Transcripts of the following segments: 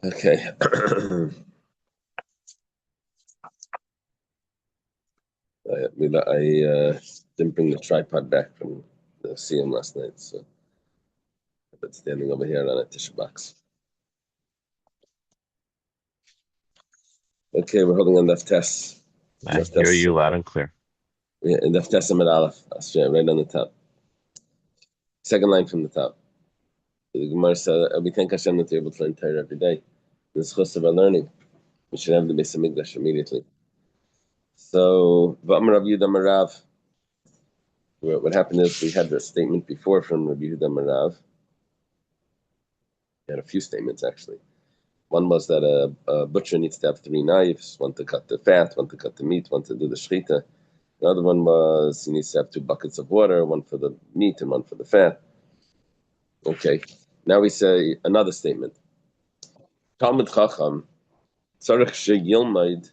Okay. I didn't bring the tripod back from the CM last night, so I've been standing over here on a tissue box. Okay, we're holding on Daf Tes. I hear you loud and clear. Yeah, in Daf Tes Amid Aleph, right on the top. Second line from the top. The Gemara said, we thank Hashem that we're able to learn Torah every day. This is of our learning. We should have the Beis Hamikdash immediately. So, V'amar Rav Yehuda Marav. What happened is we had the statement before from Rav Yehuda Marav. We had a few statements actually. One was that a butcher needs to have 3 knives, one to cut the fat, one to cut the meat, one to do the shechita. The other one was he needs to have 2 buckets of water, one for the meat and one for the fat. Okay, now we say another statement. Talmud Chacham, tzarich sheyilmaid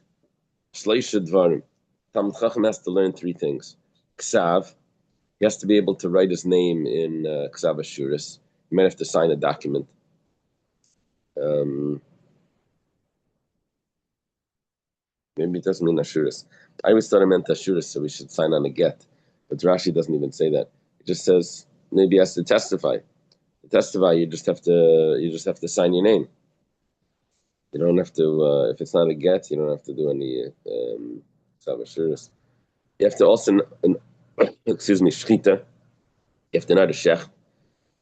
shleisha dvarim. Talmud Chacham has to learn 3 things. Ksav, he has to be able to write his name in Ksav Ashuris. He might have to sign a document. Maybe it doesn't mean Ashuris. I always thought it meant Ashuris, so we should sign on a get. But Rashi doesn't even say that. It just says maybe he has to testify. To testify, you just have to sign your name. You don't have to. If it's not a get, you don't have to do any Ashuris. You have to also, shchita. You have to know the shech.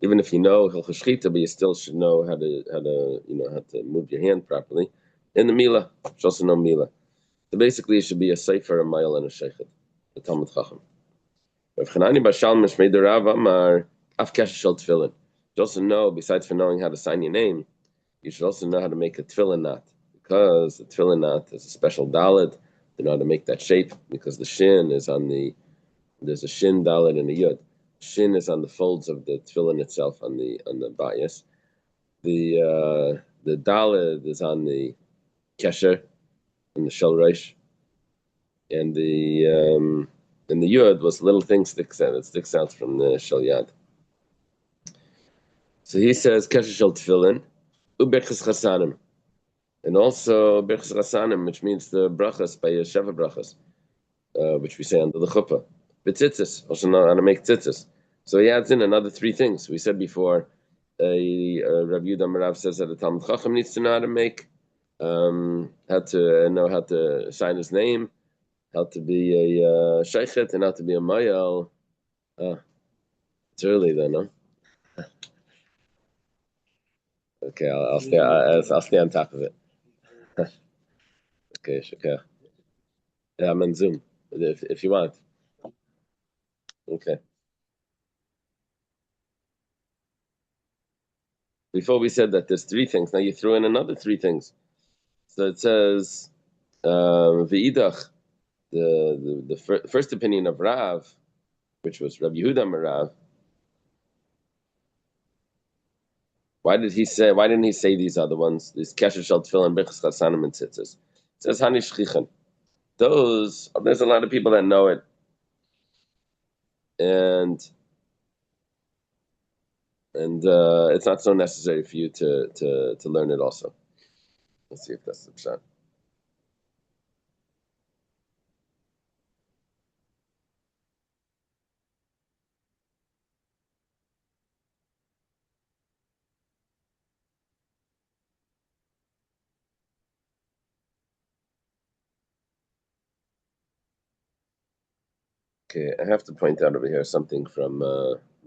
Even if you know hilchos shchita, but you still should know how to move your hand properly. In the milah, you should also know milah. So basically, it should be a sefer, a mile, and a sheikhet. The Talmud Chacham. Rav Chanani Bashal Mishmei Rav Amar Af Kesher Shel Tefillin. You also know, besides for knowing how to sign your name, you should also know how to make a tefillin knot, because the tefillin knot is a special dalet. You know how to make that shape, because the shin is on there's a shin dalet and a yud. Shin is on the folds of the tefillin itself, on the bias. The dalet is on the kesher, and the shel reish, and the yud was little thing sticks out from the shel yad. So he says kesher shel tefillin, uberchas chasanim, and also berchas chasanim, which means the brachas by Sheva brachas, which we say under the chuppah. B'tzitzis, also know how to make tzitzis. So he adds in another 3 things. We said before, Rav Yehuda Marav says that the Talmud Chacham needs to know how to make, how to sign his name, how to be a sheichet, and how to be a mayal. It's early then, no? Okay, I'll stay on top of it. Okay, sure. Yeah, I'm on Zoom if you want. Okay. Before we said that there's 3 things. Now you threw in another 3 things. So it says v'idach, the first opinion of Rav, which was Rav Yehuda Marav. Why didn't he say these other ones? These kesher shel tefillin, berchas chasanim, and tzitzis. It says hani shchichen. There's a lot of people that know it, and it's not so necessary for you to learn it also. Let's see if that's the pshat. Okay, I have to point out over here something from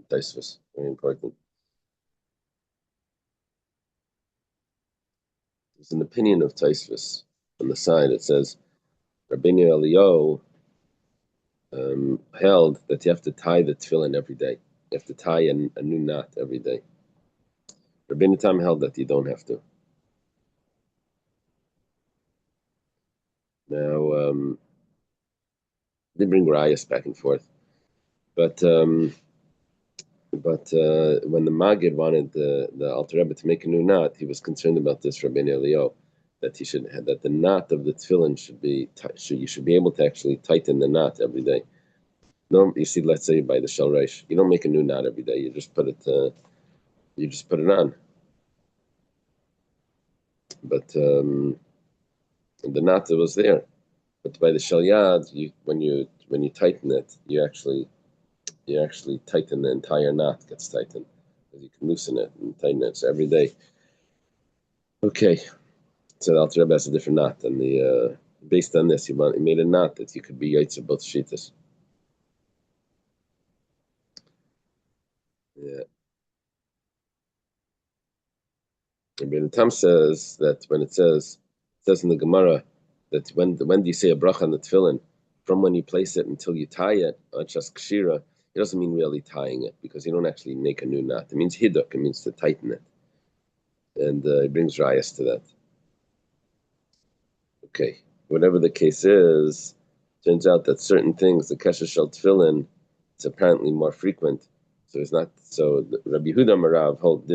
Taisvus, very important. There's an opinion of Taisvus on the side. It says Rabbeinu Eliyahu held that you have to tie the tefillin every day. You have to tie a new knot every day. Rabbeinu Tam held that you don't have to. Now, they bring rayas back and forth, but when the Maggid wanted the Alter Rebbe to make a new knot, he was concerned about this Rabbeinu Eliyahu, that the knot of the tefillin you should be able to actually tighten the knot every day. No, you see, let's say by the shel reish, you don't make a new knot every day. You just put it on. but the nata was there. But by the shalyad, when you tighten it, you actually tighten the entire knot gets tightened, because you can loosen it and tighten it. So every day. Okay, so the Alter Rebbe has a different knot, and based on this, he made a knot that you could be yaitzer both shitas. Yeah. And Ben Tam says that when it says in the Gemara that when do you say a bracha on the tefillin, from when you place it until you tie it, just kshira, it doesn't mean really tying it, because you don't actually make a new knot. It means hiduk, it means to tighten it. And it brings rayas to that. Okay, whatever the case is, turns out that certain things, the kesher shel tefillin, it's apparently more frequent. So it's not. So Rabbi Yehuda Marav holds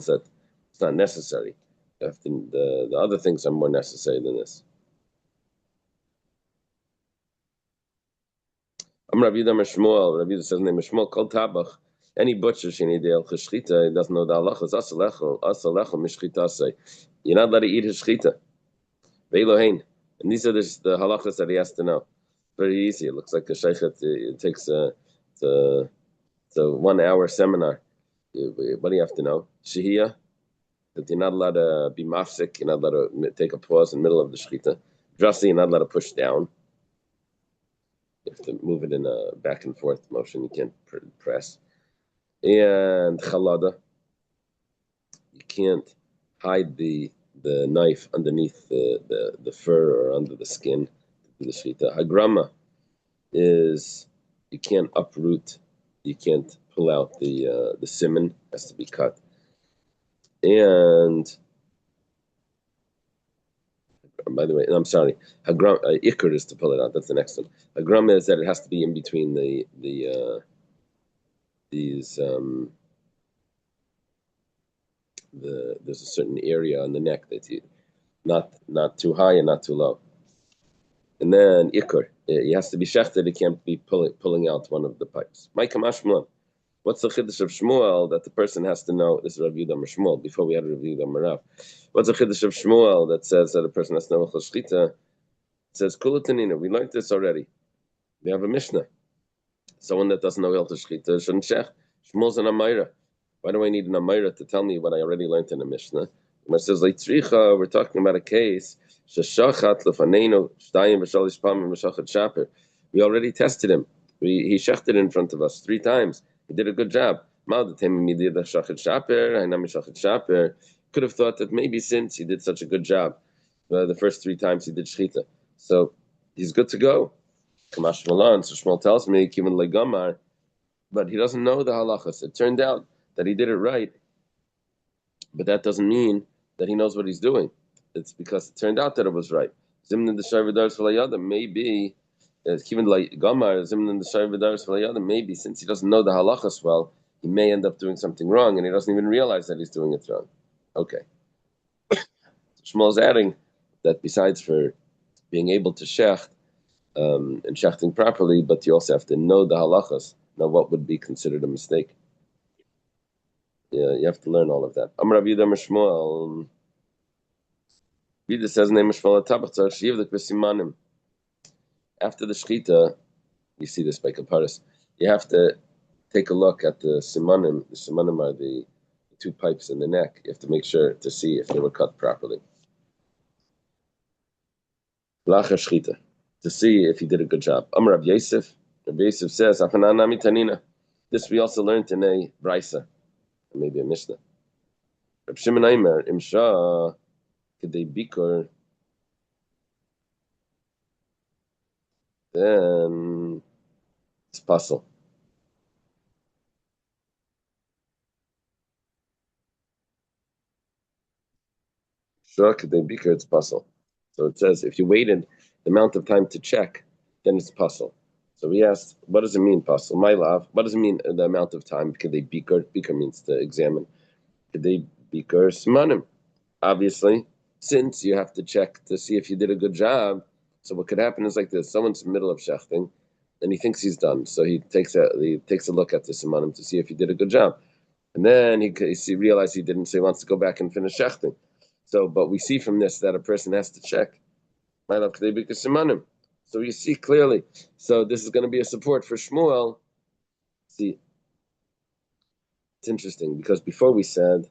that it's not necessary. The other things are more necessary than this. Rabbi Yehuda Shmuel. Rabbi Yehuda says name Shmuel Kol Tabach. Any butcher shenidei cheshchita, he doesn't know the halachas. Asalechel mishchita say. You're not allowed to eat his shchita. Ve'elohein. And these are the halachas that he has to know. Very easy. It looks like a sheikhet. It takes a 1 hour seminar. What do you have to know? Shehiyah, that you're not allowed to be mafsik, you're not allowed to take a pause in the middle of the shechita. Drasi, you're not allowed to push down. You have to move it in a back and forth motion. You can't press. And chalada, you can't hide the knife underneath the fur or under the skin to do the shechita. Hagrama is you can't uproot, you can't pull out the siman, has to be cut. And by the way, I'm sorry, hagram ikr is to pull it out. That's the next one. Hagram is that it has to be in between there's a certain area on the neck that you not too high and not too low. And then ikr, it has to be shechted. It can't be pulling out one of the pipes. Ma'ika mashmuel. What's the chiddush of Shmuel that the person has to know? This is Rav Yehuda Shmuel. Before we had Rav Yehuda Marav. What's the chiddush of Shmuel that says that a person has to know Hilchos Shchita? It says Kulatanina. We learned this already. We have a Mishnah. Someone that doesn't know Hilchos Shchita shouldn't shech. Shmuel's an Amayra. Why do I need an Amayra to tell me what I already learned in the Mishnah? When it says Leitzricha, we're talking about a case. Sheshachat lefanenu shtayim v'shalish pamim v'shachat shaper. We already tested him. He shechted in front of us 3 times. He did a good job. Could have thought that maybe since he did such a good job the first 3 times he did shechita, so he's good to go. Kamash Malan, so Shmuel tells me, but he doesn't know the halachas. It turned out that he did it right, but that doesn't mean that he knows what he's doing. It's because it turned out that it was right. Maybe maybe since he doesn't know the halachas well, he may end up doing something wrong, and he doesn't even realize that he's doing it wrong. Okay. Shmuel's adding that besides for being able to shecht and shechting properly, but you also have to know the halachas, know what would be considered a mistake. Yeah, you have to learn all of that. Amar Rav Yehuda Shmuel. Yehuda says name Shmuel Tabach Tzarich Sheyivlik B'Simanim. After the shechita, you see this by Kaparis, you have to take a look at the simanim. The simanim are the 2 pipes in the neck. You have to make sure to see if they were cut properly. Lacha shechita, to see if he did a good job. Amar Rav Yosef. Rav Yosef says, Afananami Tanina. This we also learned in a brisa, maybe a mishnah. Rav Shimon Aimer, Imsha, Kedei Bikor, then it's puzzle. It's puzzle. So it says if you waited the amount of time to check, then it's puzzle. So we asked, what does it mean, puzzle? My love, what does it mean the amount of time? Kedei bikar. Bikar means to examine. Kedei bikar smanim. Obviously, since you have to check to see if you did a good job, so what could happen is like this: someone's in the middle of shechting, and he thinks he's done, so he takes a look at the simanim to see if he did a good job, and then he realizes he didn't, so he wants to go back and finish shechting. So, but we see from this that a person has to check. So you see clearly. So this is going to be a support for Shmuel. See, it's interesting because before we said,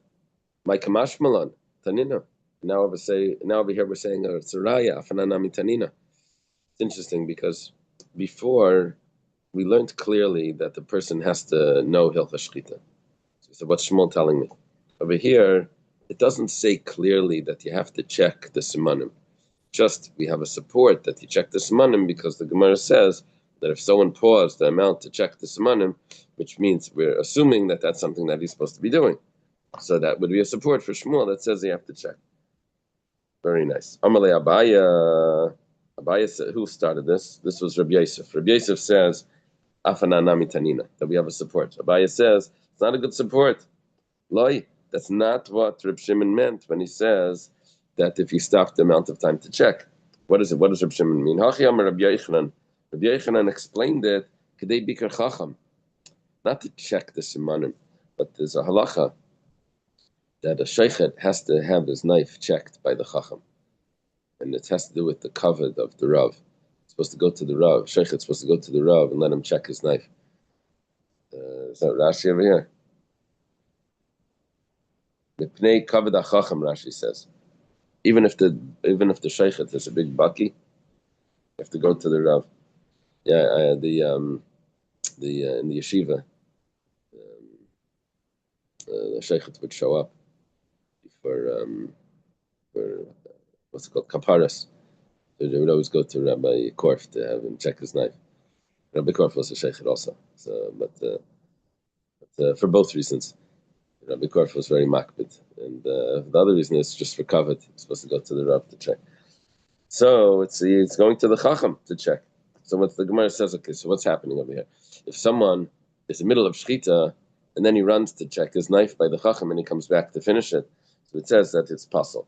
"My kamashmalan tanina." Now over here we're saying Tzaraya afananami tanina. It's interesting because before we learned clearly that the person has to know Hilcha Shchita. So what's Shmuel telling me? Over here, it doesn't say clearly that you have to check the simanim. Just we have a support that you check the simanim because the Gemara says that if someone paused the amount to check the simanim, which means we're assuming that that's something that he's supposed to be doing. So that would be a support for Shmuel that says you have to check. Very nice. Amalei Abaya. Abaya said, who started this? This was Rabbi Yosef. Rabbi Yosef says, Afananami Tanina, that we have a support. Abaya says, it's not a good support. Loi, that's not what Reb Shimon meant when he says that if you stop the amount of time to check. What is it? What does Reb Shimon mean? Hachi Amar Rabbi Yochanan. Rabbi Yochanan explained it, Kedei Bikar Chacham. Not to check the simanim, but there's a halacha that a sheichet has to have his knife checked by the chacham. And it has to do with the kavod of the Rav. It's supposed to go to the Rav. Sheichet's supposed to go to the Rav and let him check his knife. Is that Rashi over here? Mipnei kavod hachacham, Rashi says. Even if the sheichet is a big baki, you have to go to the Rav. Yeah, in the yeshiva, the sheichet would show up for what's it called, kaparas. They would always go to Rabbi Korf to have him check his knife. Rabbi Korf was a sheikh also, so, but for both reasons, Rabbi Korf was very makbid, and the other reason is just for kavod. He's supposed to go to the Rav to check. So it's going to the Chacham to check. So what the Gemara says, okay, so what's happening over here? If someone is in the middle of shchita and then he runs to check his knife by the Chacham and he comes back to finish it, so it says that it's possible.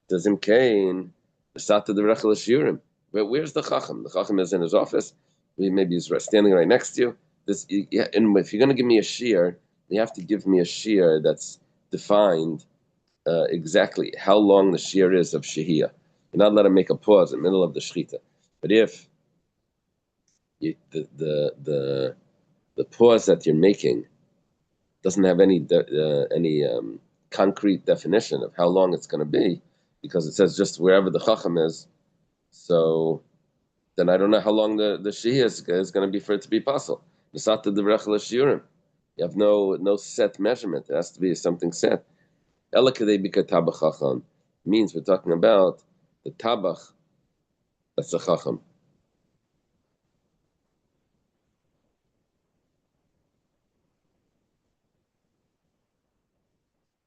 Does him kain the sata the rechel shiurim? But where's the Chacham? The Chacham is in his office. Maybe he's standing right next to you. And if you're going to give me a shear, you have to give me a shear that's defined exactly how long the shear is of shehiyah. You're not allowed to make a pause in the middle of the shechita. But if the pause that you're making doesn't have any concrete definition of how long it's going to be, because it says just wherever the chacham is, so then I don't know how long the shehiyah is going to be for it to be possible. You have no set measurement. It has to be something set. Means we're talking about the tabach, that's a chacham.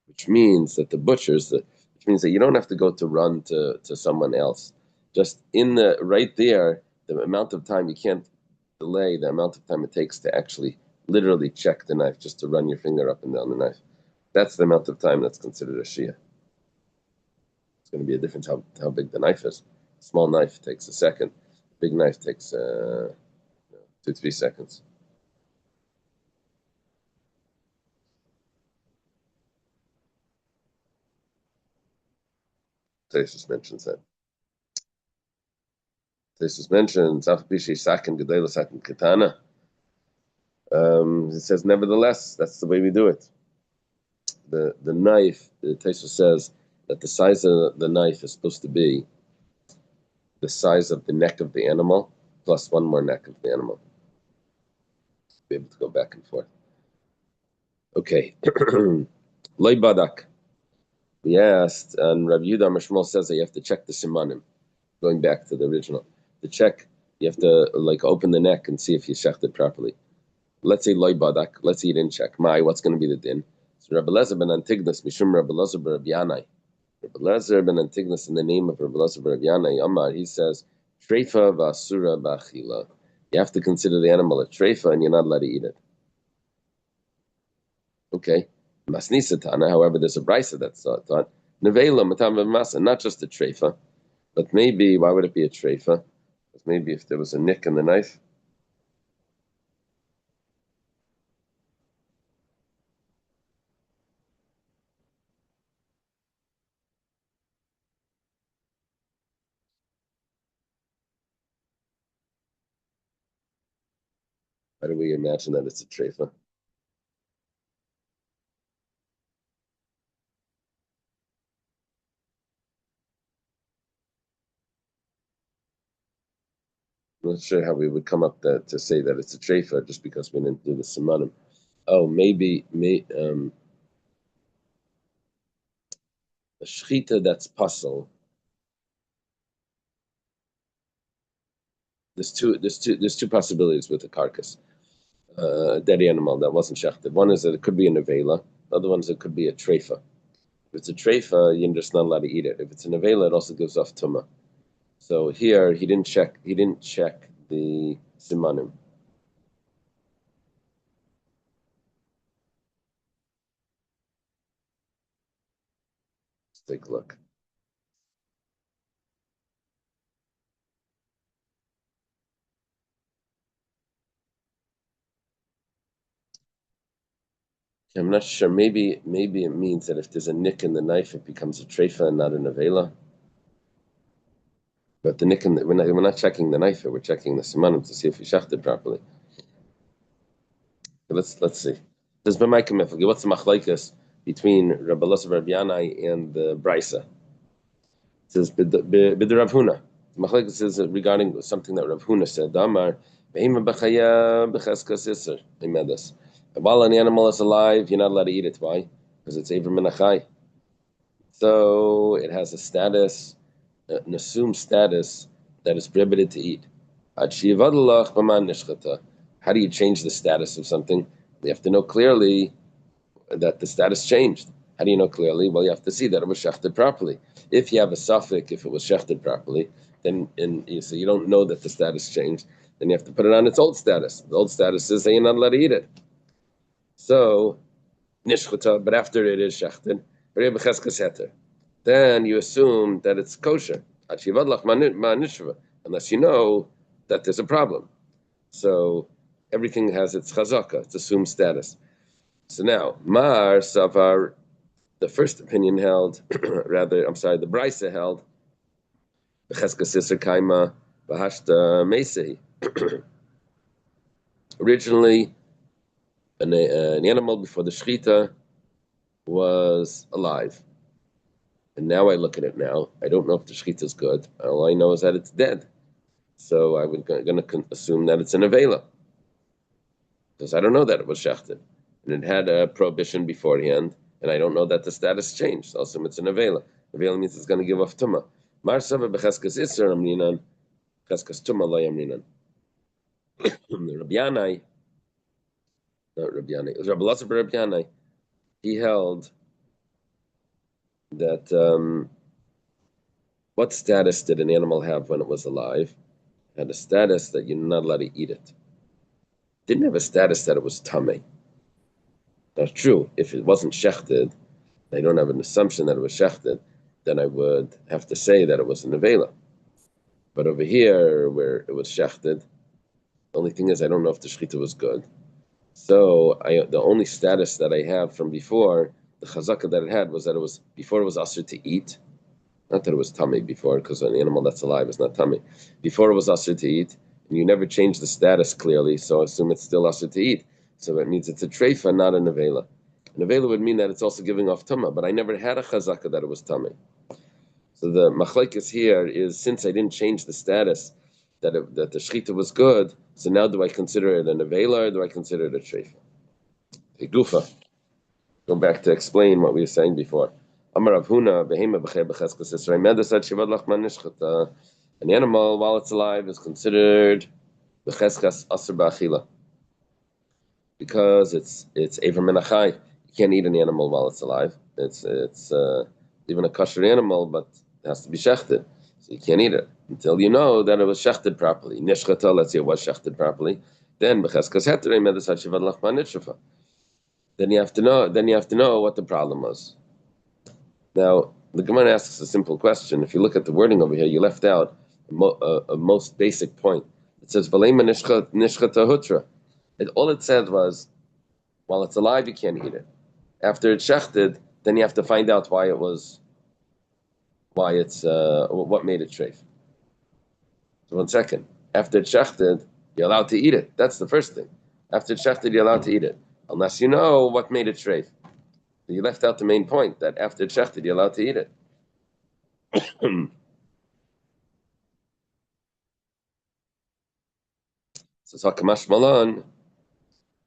Which means that the butchers, which means that you don't have to go to run to someone else. Just right there, the amount of time you can't delay, the amount of time it takes to actually literally check the knife, just to run your finger up and down the knife. That's the amount of time that's considered a shia. It's going to be a difference how big the knife is. A small knife takes a second. A big knife takes 2-3 seconds. Tesis mentions that. Tesis mentions katana. It says, nevertheless, that's the way we do it. The knife, the Tesis says that the size of the knife is supposed to be the size of the neck of the animal plus one more neck of the animal. Be able to go back and forth. Okay. Loi badak. We asked, and Rabbi Yehuda Mishmal says that you have to check the simanim. Going back to the original. To check, you have to open the neck and see if you checked it properly. Let's say Loi badak. Let's say you didn't check. What's going to be the din? So Rabbi Lezer ben Antignus, Mishum Rabbi Lezer ben Rabbi Yanai. Rabbi Lezer ben Antignus, in the name of Rabbi Lezer ben Rabbi Yanai, Amar, he says, Treifa v'asura b'achila. You have to consider the animal a treifa and you're not allowed to eat it. Okay. Masnisatana, however, there's a brisa that's taught. Nevela matam v'masa, not just a treifa, but maybe, why would it be a treifa? Because maybe if there was a nick in the knife. How do we imagine that it's a treifa? I'm not sure how we would come up to say that it's a treifa just because we didn't do the simanim. Oh, maybe a shechita that's puzzle. There's two possibilities with the carcass. A dead animal that wasn't shechted. One is that it could be a nevela. The other one is it could be a treifa. If it's a treifa, you're just not allowed to eat it. If it's a nevela, it also gives off tumah. So here he didn't check the simanim. Let's take a look. I'm not sure. Maybe it means that if there's a nick in the knife, it becomes a treifa and not a nevela. But the nick we're not checking the knife, we're checking the simanim to see if we shachted properly. But let's see. There's b'maikim efagi. What's the machlaikas between Rabbi Elazar Rabbi Yanai and the Brisa? It says b'd Rav Huna. The machlaikas is regarding something that Rav Huna said. Damar behema b'chaya b'cheskas iser. They made this. While an animal is alive, you're not allowed to eat it. Why? Because it's Eiver min achai. So it has a status, an assumed status that is prohibited to eat. How do you change the status of something? You have to know clearly that the status changed. How do you know clearly? Well, you have to see that it was shechted properly. If you have a suffix, if it was shechted properly, then so you don't know that the status changed, then you have to put it on its old status. The old status is that you're not allowed to eat it. So, nishchata, but after it is shechted, then you assume that it's kosher, unless you know that there's a problem. So everything has its chazaka, its assumed status. So now, Mar Savar, the first opinion held, the Brisa held, originally, an animal before the shechita was alive. And now I look at it now. I don't know if the shechita is good. All I know is that it's dead. So I'm going to assume that it's an avela. Because I don't know that it was shechted. And it had a prohibition beforehand. And I don't know that the status changed. I'll assume it's an avela. Avela means it's going to give off tumah. Mar sava b'cheskas iser amrinan. Cheskas tumah lo yamrinan. Rabbi Yanai, not Rabbi Yanai, it was Rabbi Elazar Rabbi Yanai. He held that what status did an animal have when it was alive? It had a status that you're not allowed to eat it. It didn't have a status that it was tamei. That's true. If it wasn't shechted, I don't have an assumption that it was shechted, then I would have to say that it was an avela. But over here, where it was shechted, the only thing is I don't know if the shechita was good. So the only status that I have from before, the chazaka that it had was that it was before it was asur to eat. Not that it was tummy before, because an animal that's alive is not tummy. Before it was asur to eat, and you never changed the status clearly, so I assume it's still asur to eat. So it means it's a treifa, not a nevela. A nevela would mean that it's also giving off tumah, but I never had a chazaka that it was tummy. So the machlekes here is, since I didn't change the status that the shechita was good, so now do I consider it a nevela or do I consider it a treifa? Gufa. Go back to explain what we were saying before. Amar Rav Huna, behema b'chei b'cheskas Yisrael medasat shivad lachman nishchata. An animal, while it's alive, is considered b'cheskas asur ba'achila, because it's eiver min achai. You can't eat an animal while it's alive. It's even a kosher animal, but it has to be shechted, so you can't eat it until you know that it was shechted properly. Nishchata, let's say it was shechted properly. Then b'cheskas heterei medasat shivad lachman nishchata. Then you have to know what the problem was. Now, the Gemara asks a simple question. If you look at the wording over here, you left out a most basic point. It says, "V'leima nishchata hutra." All it said was, while it's alive, you can't eat it. After it's shechted, then you have to find out what made it treif. So 1 second. After it's shechted, you're allowed to eat it. That's the first thing. After it's shechted, you're allowed to eat it, unless you know what made it treif. You left out the main point that after it's shechted, you're allowed to eat it. So Hakamash Malan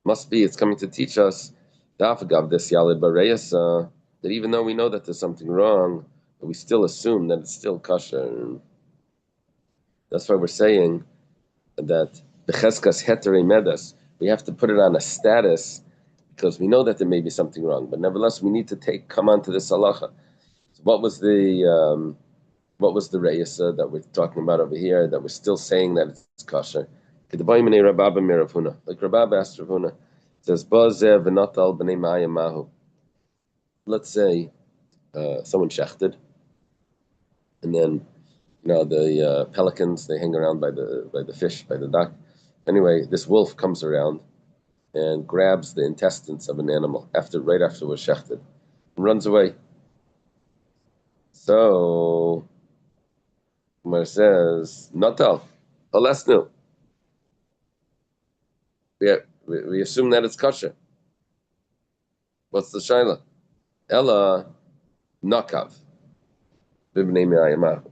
must be it's coming to teach us Dafagav this Yalid Bareyasa that even though we know that there's something wrong, but we still assume that it's still kosher. That's why we're saying that the Cheskas Hetere Medas, we have to put it on a status because we know that there may be something wrong, but nevertheless we need to come on to this halacha. So what was the reyesa that we're talking about over here that we're still saying that it's kosher? Like Rababa asked Rav Huna, says, let's say someone shechted, and then the pelicans, they hang around by the fish, by the duck. Anyway, this wolf comes around and grabs the intestines of an animal right after it was shechted, and runs away. So Gemara says, Natal, Halesnu. We assume that it's kosher. What's the shaila? Ella nakav b'bnei me'ayim.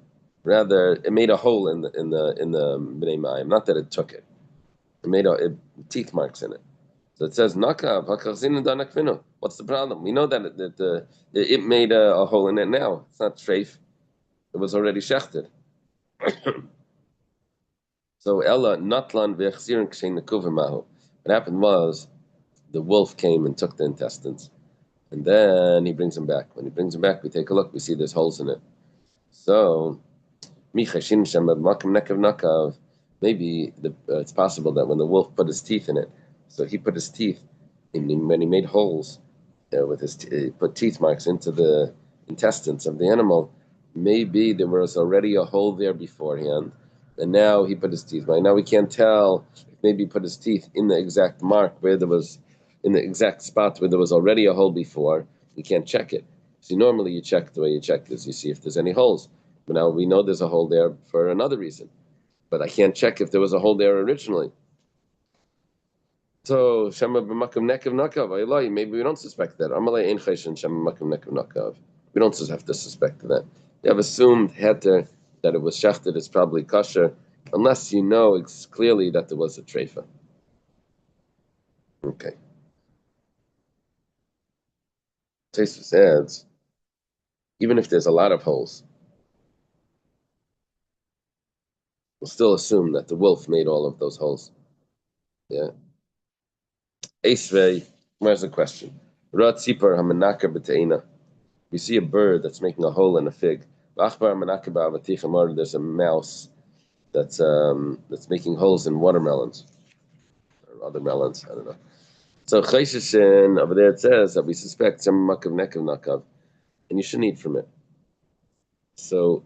Rather, it made a hole in the b'nei me'ayim. Not that it took it. It made teeth marks in it. So it says nakav hakachzinu danakvinu. What's the problem? We know that it made a hole in it now. It's not treif. It was already shechted. So Ella natlan v'echzirin kshein nekuvimahu. What happened was the wolf came and took the intestines, and then he brings them back. When he brings them back, we take a look. We see there's holes in it. So maybe it's possible that when the wolf put his teeth in it, so he put his teeth in when he made holes with he put teeth marks into the intestines of the animal. Maybe there was already a hole there beforehand, and now he put his teeth. Right now we can't tell if maybe he put his teeth in the exact mark where there was, in the exact spot where there was already a hole before. We can't check it. See, normally you check the way you check this. You see if there's any holes. But now we know there's a hole there for another reason. But I can't check if there was a hole there originally. So Shema b'makam nekav nakav. Maybe we don't suspect that. Amalei ein cheshen Shema b'makam nekav nakav. We don't just have to suspect that. You have assumed heter that it was shechted. It's probably kosher, unless you know it's clearly that there was a treifa. Okay. Tosfos adds, even if there's a lot of holes, we'll still assume that the wolf made all of those holes. Yeah. Eisvei, where's the question? Rat sipar hamanaka b'teina. We see a bird that's making a hole in a fig. There's a mouse that's making holes in watermelons or other melons. I don't know. So Chayshishin over there it says that we suspect some makav nekav nakav, and you shouldn't eat from it. So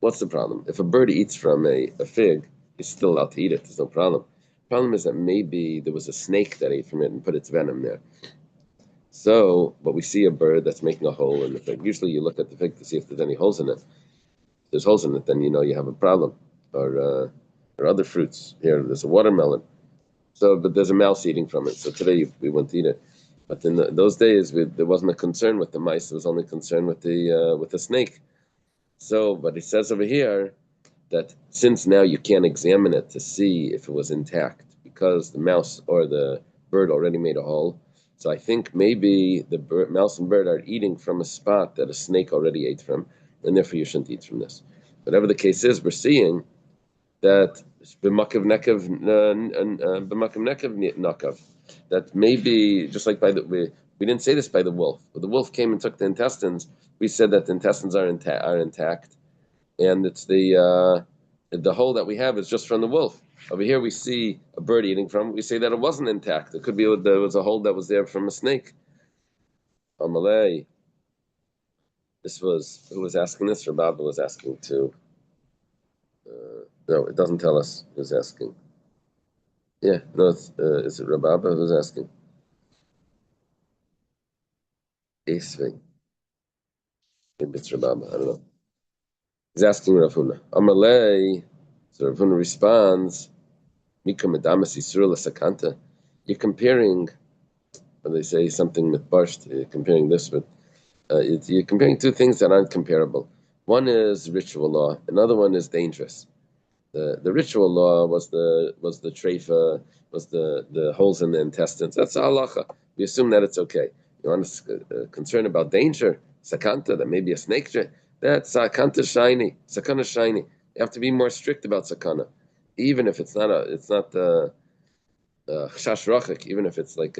what's the problem? If a bird eats from a fig, he's still allowed to eat it. There's no problem. The problem is that maybe there was a snake that ate from it and put its venom there. So, but we see a bird that's making a hole in the fig. Usually you look at the fig to see if there's any holes in it. If there's holes in it, then you know you have a problem. Or other fruits. Here, there's a watermelon. So, but there's a mouse eating from it. So today we wouldn't eat it. But in those days, there wasn't a concern with the mice. There was only concern with the snake. So, but it says over here that since now you can't examine it to see if it was intact because the mouse or the bird already made a hole. So I think maybe the mouse and bird are eating from a spot that a snake already ate from, and therefore you shouldn't eat from this. Whatever the case is, we're seeing that b'makav nakav, that maybe just like we didn't say this by the wolf, but the wolf came and took the intestines. We said that the intestines are intact, and it's the hole that we have is just from the wolf. Over here we see a bird eating from it. We say that it wasn't intact. It could be there was a hole that was there from a snake. Amalei. Who was asking this? Rababa was asking too. No, it doesn't tell us who's asking. Yeah, no, is it Rababa who's asking? Esvei. Maybe it's Rababa, I don't know. He's asking Rav Huna. Amalei. So Rav Huna responds, Mikra Medamas Yisur L'Sakanta. You're comparing, when they say something with Barsht, you're comparing this with, you're comparing two things that aren't comparable. One is ritual law, another one is dangerous. The ritual law was the treifa, was the holes in the intestines. That's halacha. We assume that it's okay. You want to concern about danger, sakanta, that may be a snake. That's sakanta shiny, sakana shiny. You have to be more strict about sakana, even if it's not chash rachik, even if it's like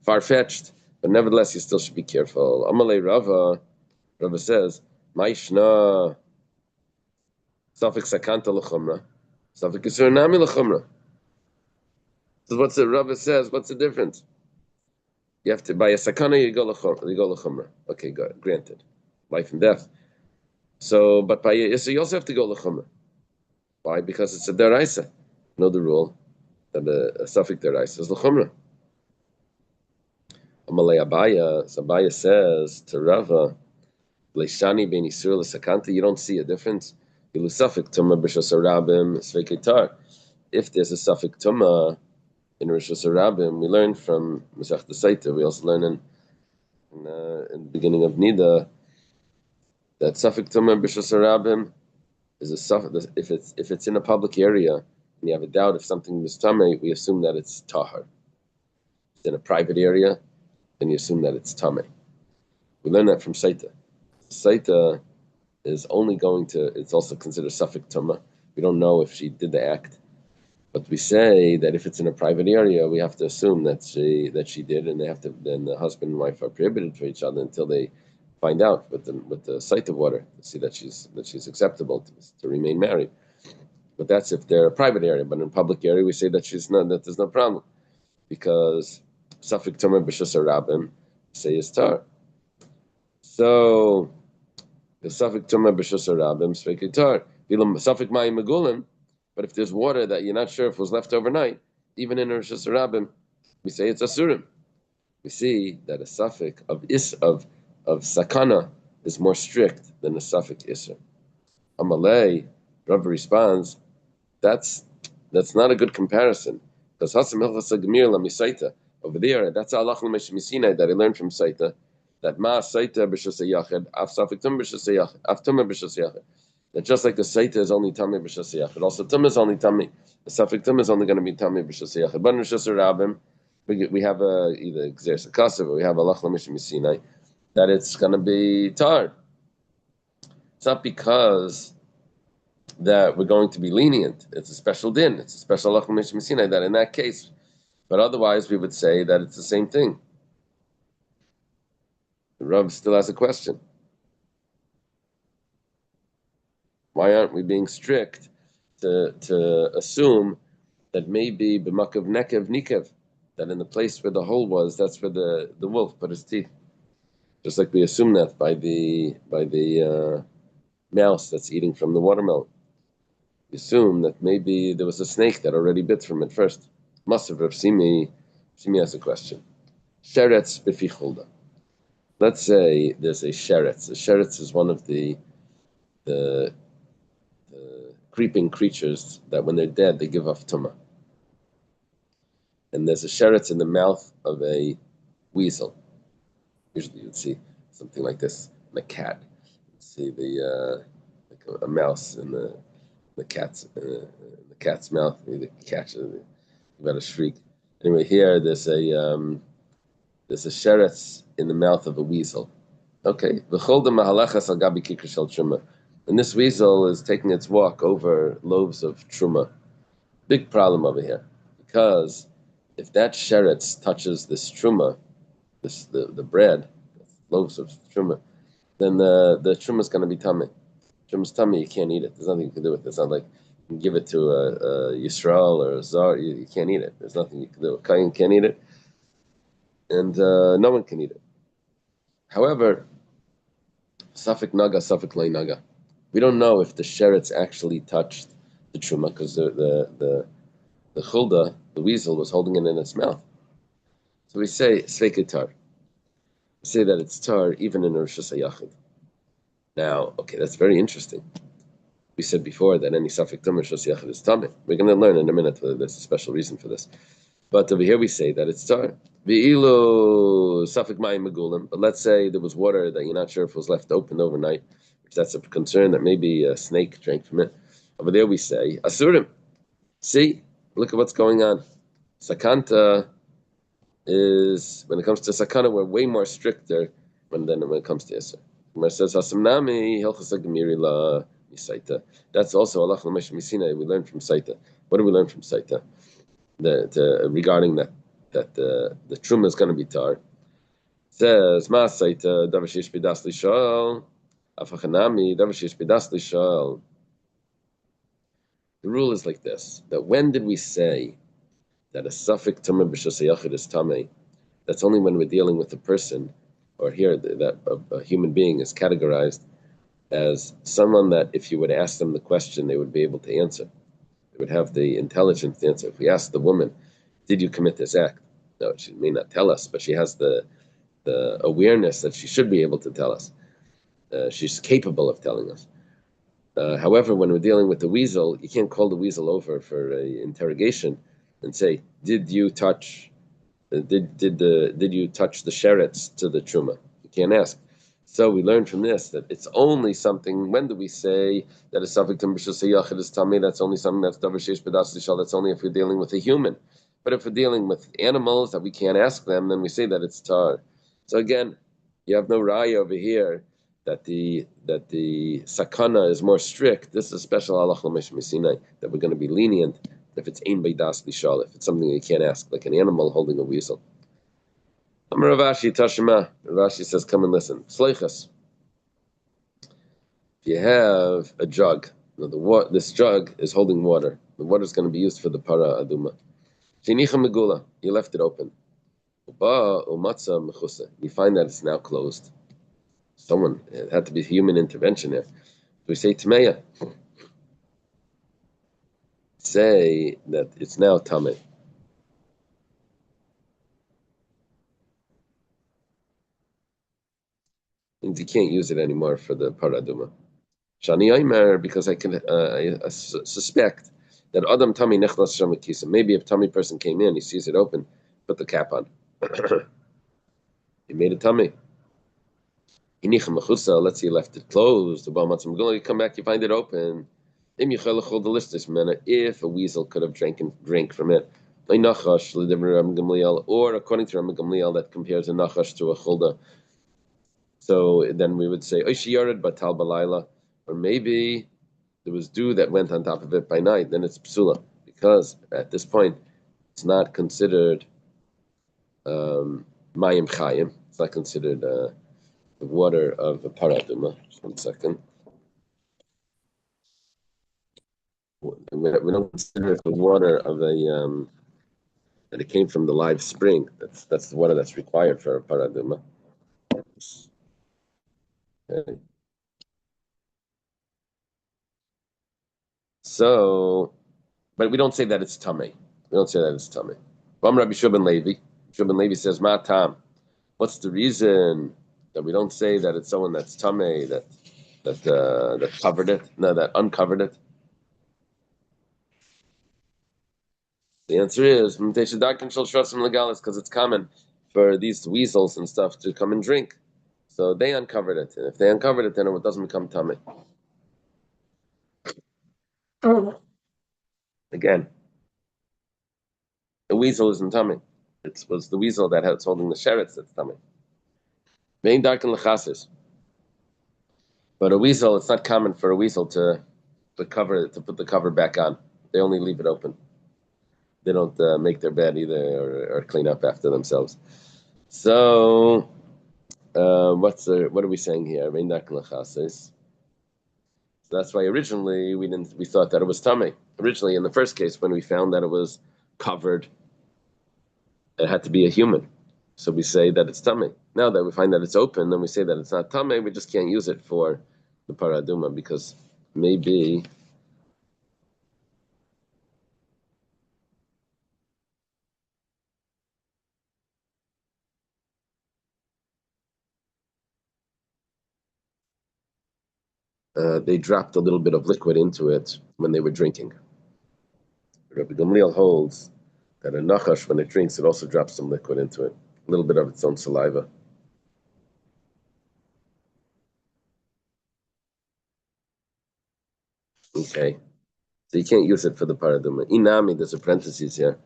far fetched. But nevertheless, you still should be careful. Amalei Rava says, Maishna Safik Sakanta l'chumra, Safik Isur Nami l'chumra. So what's the Rava says? What's the difference? You have to buy a sakana, you go l'chumra. Okay, good, granted, life and death. So, but by Yisur you also have to go l'chumra. Why? Because it's a deraisa. You know the rule that a Safik deraisa is l'chumra. Amalei Abaya, so Abaya says to Rava, Leishani ben Yisur l'sakanta, you don't see a difference. If there's a suffix tuma in Rosh Hashanah, we learn from Maseches Chullin. We also learn in the beginning of Nida that suffix tuma Rosh Hashanah is a suffix. If it's in a public area and you have a doubt if something is tamei, we assume that it's tahar. If it's in a private area, then you assume that it's tamei. We learn that from Saita. Saita is only going to, it's also considered suffix tuma. We don't know if she did the act, but we say that if it's in a private area, we have to assume that she did, and then the husband and wife are prohibited for each other until they find out with the sight of water to see that she's acceptable to remain married. But that's if they're a private area. But in a public area, we say that that there's no problem because suffix tuma b'shus harabim say is tar. So the suffix tuma b'shus harabim sveikai tar. Suffix mayim megulim. But if there's water that you're not sure if it was left overnight, even in Rosh Hashanah, we say it's asurim. We see that a suffix of sakana is more strict than a suffix isur. Amalei, Rabbi responds, that's not a good comparison because hasam hilchas gemir lamisaita over there. That's halach l'meshimisina that I learned from Saita. That ma Saita b'shus yachid, af suffix tum b'shus yachid, af tum b'shus yachid. That just like the Saita is only Tamei b'shus yachid, also Tum is only Tamei. The Safik Tum is only going to be Tamei b'shus yachid. But in Rosh Hashanah, we have either Gzer Sakasa, or we have Allah Lamishim Sinai, that it's going to be tar. It's not because that we're going to be lenient. It's a special din. It's a special Allah Lamishim Sinai that in that case, but otherwise we would say that it's the same thing. The Rav still has a question. Why aren't we being strict to assume that maybe b'makav nekev nikev, that in the place where the hole was, that's where the wolf put his teeth, just like we assume that by the mouse that's eating from the watermelon. We assume that maybe there was a snake that already bit from it first. Must have Rav Simi has a question. Sheretz b'fi chulda. Let's say there's a sheretz. A sheretz is one of the creeping creatures that when they're dead, they give off tumah. And there's a sheretz in the mouth of a weasel. Usually you'd see something like this in a cat. You'd see like a mouse in the cat's mouth. You catch it, you better shriek. Anyway, here there's a sheretz in the mouth of a weasel. Okay. And this weasel is taking its walk over loaves of truma. Big problem over here, because if that sheretz touches this truma, the bread, loaves of truma, then the truma is going to be tummy. Truma's tummy, you can't eat it. There's nothing you can do with it. It's not like you can give it to a Yisrael or a Zar. You can't eat it. There's nothing you can do. Kayin can't eat it, and no one can eat it. However, Safik naga, Safik lay naga. We don't know if the sheretz actually touched the truma because the chulda, the weasel, was holding it in its mouth. So we say sveike tar. We say that it's tar even in Rosh Hashanah. Now, okay, that's very interesting. we said before that any suffix tumah shos yachid is tameh. We're going to learn in a minute whether there's a special reason for this. But over here we say that it's tar. V'ilu suffix mayim megulim. But let's say there was water that you're not sure if it was left open overnight, which that's a concern that maybe a snake drank from it. Over there we say asurim. See, look at what's going on. Sakanta is, when it comes to sakana, we're way more stricter when it comes to Isser. When it says hasamnami hilchas gemiri la misaita. That's also Allah l'mesh misina. We learn from Saita. What do we learn from Saita? Regarding that the truma is going to be tar. It says ma Saita davar sheish bidas lishal afachanami davar sheish bidas lishal. The rule is like this: that when did we say that a suffix tameh b'shas yachid is tameh? That's only when we're dealing with a person, or here that a human being is categorized as someone that if you would ask them the question, they would be able to answer. They would have the intelligence to answer. If we ask the woman, "Did you commit this act?" No, she may not tell us, but she has the awareness that she should be able to tell us. She's capable of telling us. However, when we're dealing with the weasel, you can't call the weasel over for an interrogation and say, "Did you touch? Did you touch the sherets to the truma?" You can't ask. So we learn from this that it's only something. When do we say that a suffix b'shus yachid is tamei? That's only something that's davar sheish b'das lishal. That's only if we're dealing with a human. But if we're dealing with animals that we can't ask them, then we say that it's tar. So again, you have no raya over here that the sakana is more strict. This is a special halach l'mesh misinai that we're going to be lenient if it's ein beidas lishal, if it's something you can't ask, like an animal holding a weasel. Amar Rav Ashi Tashima. Rav Ashi says, "Come and listen. Sleichas. If you have a jug, this jug is holding water. The water is going to be used for the para aduma. Shenicha megula. You left it open. Uba umatza mechusa. You find that it's now closed. It had to be human intervention there. We say tmeya. Say that it's now tameh. Means you can't use it anymore for the paraduma. Shani Aimer, because I suspect that Adam Tami Nechlas Shamakisa. Maybe if Tami person came in, he sees it open, put the cap on. He made a tummy. Let's say you left it closed. You come back, you find it open. If a weasel could have drank from it. Or according to Ram Gamliel, that compares a nachash to a chulda. So then we would say Oishiyared Batal Balayla, or maybe there was dew that went on top of it by night, then it's psula, because at this point it's not considered mayim chayim. It's not considered the water of a paraduma. Just 1 second. We don't consider it the water of a that it came from the live spring. That's the water that's required for a paraduma. Okay. So, but we don't say that it's tummy. We don't say that it's tummy. Rabbi Shubin Levi. Shubin Levi says, "Ma tam." What's the reason that we don't say that it's someone that's tummy that covered it? No, that uncovered it. The answer is because it's common for these weasels and stuff to come and drink. So they uncovered it, and if they uncovered it, then it doesn't become tummy. Again, the weasel isn't tummy. It was the weasel that's holding the sherets that's tummy. Being dark in lechasis. But a weasel, it's not common for a weasel to put the cover back on. They only leave it open. They don't make their bed either or clean up after themselves. So, what are we saying here? So that's why originally we thought that it was tummy. Originally, in the first case, when we found that it was covered, it had to be a human. So we say that it's tummy. Now that we find that it's open, then we say that it's not tummy. We just can't use it for the paraduma because maybe they dropped a little bit of liquid into it when they were drinking. Rabbi Gamliel holds that a nachash, when it drinks, it also drops some liquid into it, a little bit of its own saliva. Okay, so you can't use it for the paraduma. Inami, there's a parenthesis here.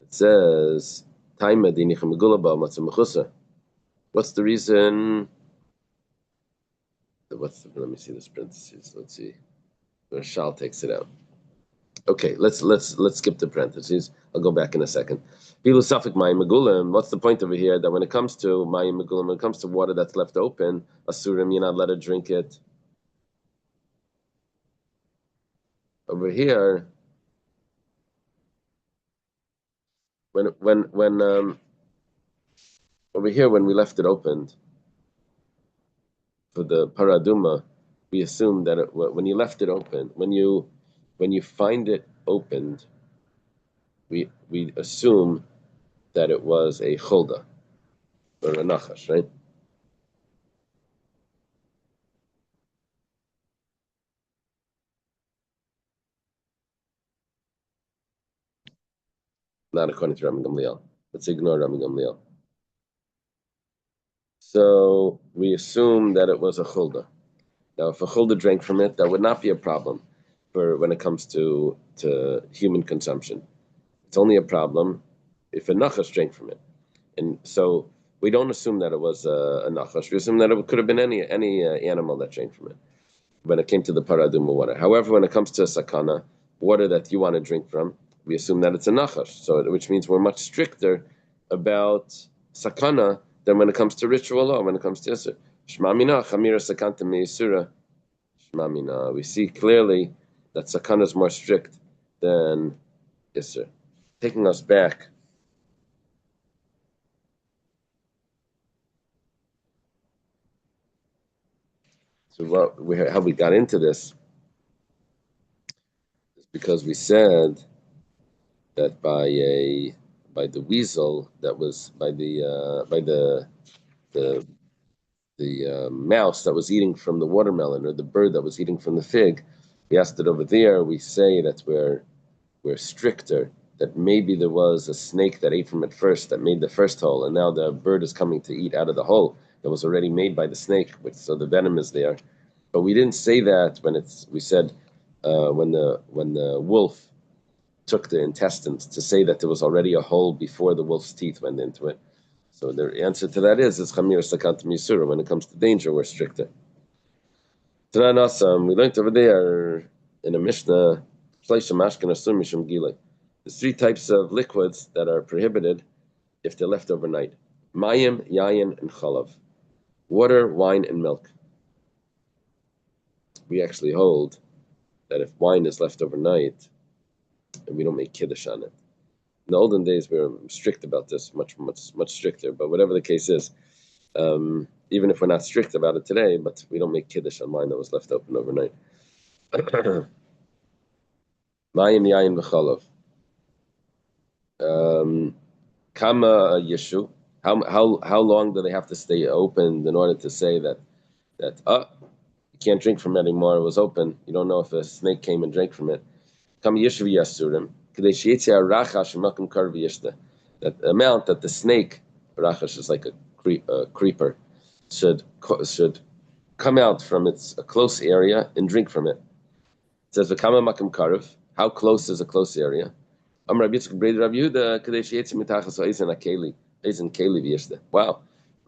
It says, "Taima dinichem megulaba matzah mechusa." What's the reason? Let me see this parenthesis. Let's see. Shal takes it out. Okay, let's skip the parentheses. I'll go back in a second. Philosophic mayim megulim. What's the point over here? That when it comes to mayim megulim, when it comes to water that's left open, asurim, you're not allowed to drink it. Over here, when over here when we left it opened for the paraduma, we assume that when you left it open, when you find it opened, we assume that it was a cholda or a nachash, right? Not according to Rabbi Gamliel. Let's ignore Rabbi Gamliel. So we assume that it was a chulda. Now, if a chulda drank from it, that would not be a problem for when it comes to human consumption. It's only a problem if a nachash drank from it. And so we don't assume that it was a nachash. We assume that it could have been any animal that drank from it when it came to the paraduma water. However, when it comes to sakana, water that you want to drink from, we assume that it's a nachash. So, which means we're much stricter about sakana than when it comes to ritual law, when it comes to Isser. Shmamina, chamira sakanta meisura. Shmamina. We see clearly that sakana is more strict than Isser. Taking us back. So how we got into this is because we said that by the weasel that was by the mouse that was eating from the watermelon, or the bird that was eating from the fig, we asked it over there. We say that we're stricter. That maybe there was a snake that ate from it first, that made the first hole, and now the bird is coming to eat out of the hole that was already made by the snake, so the venom is there. But we didn't say that when we said when the wolf took the intestines, to say that there was already a hole before the wolf's teeth went into it. So the answer to that is chamir sakant misura. When it comes to danger, we're stricter. We learned over there in a Mishnah, there's 3 types of liquids that are prohibited if they're left overnight: mayim, yayin, and chalav. Water, wine, and milk. We actually hold that if wine is left overnight, and we don't make kiddush on it. In the olden days, we were strict about this, much stricter. But whatever the case is, even if we're not strict about it today, but we don't make kiddush on wine that was left open overnight. Mayim, yayin, v'chalav. Kama yeshu. How long do they have to stay open in order to say that you can't drink from it anymore? It was open. You don't know if a snake came and drank from it. Kama yeshu yasurim. That amount that the snake, rachash is like a creeper, should come out from its close area and drink from it. It says v'kama makam karev. How close is a close area? Wow,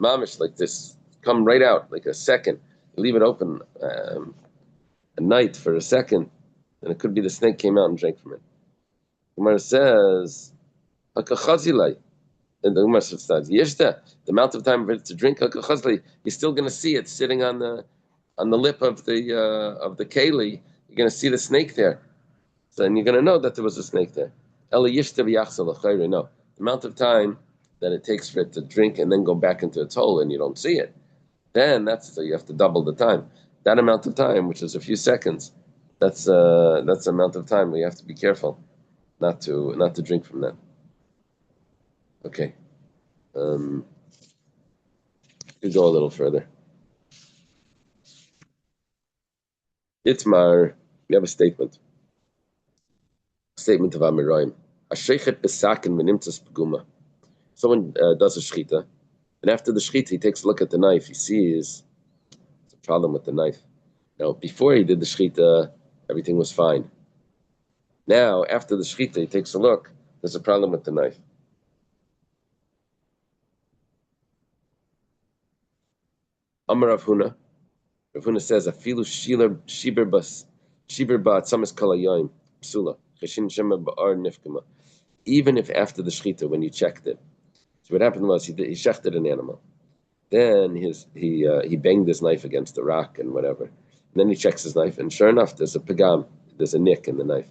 mamish, like this, come right out like a second. You leave it open a night for a second, and it could be the snake came out and drank from it. Gemara says, and the Gemara says, the amount of time for it to drink, you're still going to see it sitting on the lip of the keli. You're going to see the snake there, so then you're going to know that there was a snake there. No, the amount of time that it takes for it to drink and then go back into its hole and you don't see it, then so you have to double the time. That amount of time, which is a few seconds, that's the amount of time where you have to be careful not to drink from that. Okay. We go a little further. Itmar, we have a statement. Statement of Amirayim. Ashechet besakin menimtzas peguma. Someone does a shchita, and after the shchita, he takes a look at the knife. He sees there's a problem with the knife. Now, before he did the shchita, everything was fine. Now, after the shchita, he takes a look. There's a problem with the knife. Amar Rav Huna. Rav Huna says, "Afilu shiber ba'atzamis kol hayoyim psula cheshin shema ba'ar nifkama." Even if after the shchita, when you checked it, so what happened was he shechted an animal. Then he banged his knife against the rock and whatever. And then he checks his knife, and sure enough, there's a pagam, there's a nick in the knife.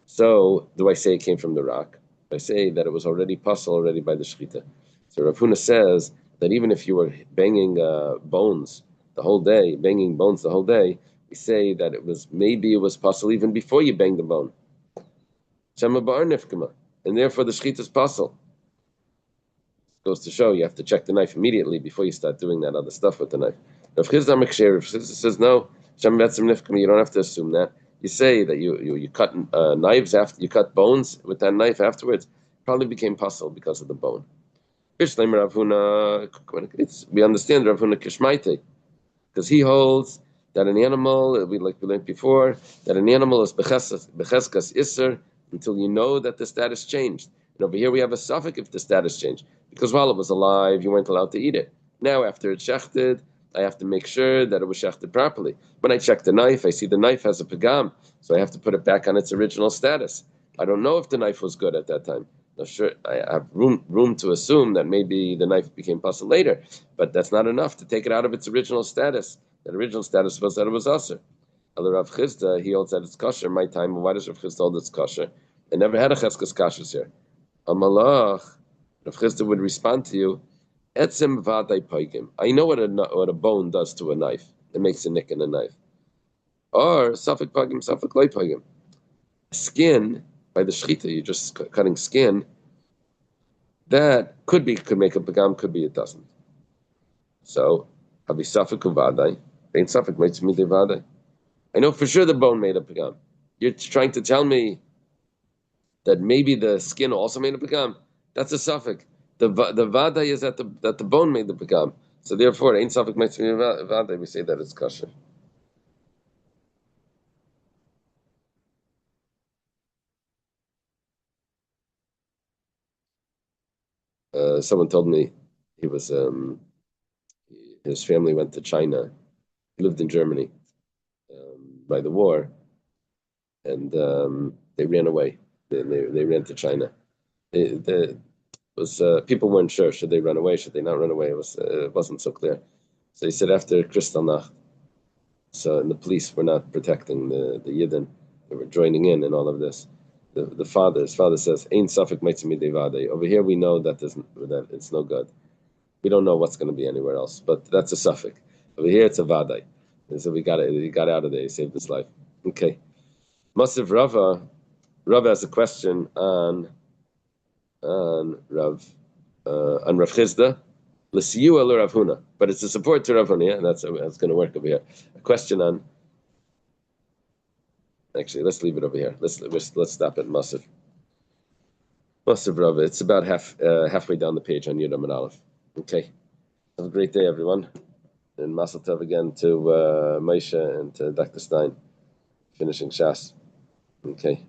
So, do I say it came from the rock? I say that it was already puzzled already by the shechita. So Rav Huna says that even if you were banging bones the whole day, we say that maybe it was puzzled even before you banged the bone. Shema ba'ar nifkama, and therefore the shechita is puzzled. Goes to show you have to check the knife immediately before you start doing that other stuff with the knife. Rav Chisda says no, Shem Betzim Nifkama, you don't have to assume that. You say that you cut knives after you cut bones with that knife afterwards. Probably became puzzled because of the bone. We understand Rav Huna Kishmaite, because he holds that an animal, we learned before, that an animal is becheskas iser until you know that the status changed. And over here we have a suffix if the status changed. Because while it was alive, you weren't allowed to eat it. Now, after it's shechted, I have to make sure that it was shechted properly. When I check the knife, I see the knife has a pagam, so I have to put it back on its original status. I don't know if the knife was good at that time. Now, sure, I have room to assume that maybe the knife became puzzle later, but that's not enough to take it out of its original status. That original status was that it was usher. Rav Chisda, he holds that it's kosher. My time, why does Rav Chisda hold it's kosher? I never had a cheskas kashers here. Amalach, Rav Chisda would respond to you, etzem vaday paigim. I know what a bone does to a knife. It makes a nick in a knife. Or safek paigim, safek loy paigim. Skin, by the shchita, you're just cutting skin. That could make a pagam, could be it doesn't. So, habi safek uvaday, ain't safek mitzvah vaday. I know for sure the bone made a pagam. You're trying to tell me that maybe the skin also made a pagam. That's a suffix. The vada is that the bone made the pagam. So therefore, ain't suffix mitzvah vada. We say that it's kosher. Someone told me he was his family went to China. He lived in Germany by the war, and they ran away. They ran to China. People weren't sure, should they run away, should they not run away. It wasn't so clear. So he said after Kristallnacht, and the police were not protecting the Yidden, they were joining in all of this. His father says, "Ein safek meitzim midei." Over here we know that it's no good. We don't know what's going to be anywhere else, but that's a suffix. Over here it's a vadai. And so he got out of there, he saved his life. Okay. Masav Rava has a question on Rav Chisda, l'siyu el Rav Huna, but it's a support to Rav Huna. Yeah, that's going to work over here. A question on. Actually, let's leave it over here. Let's stop at Masav Rava. It's about halfway down the page on Yudam and Aleph. Okay. Have a great day, everyone, and Mazel Tov again to Moshe and to Dr. Stein, finishing Shas. Okay.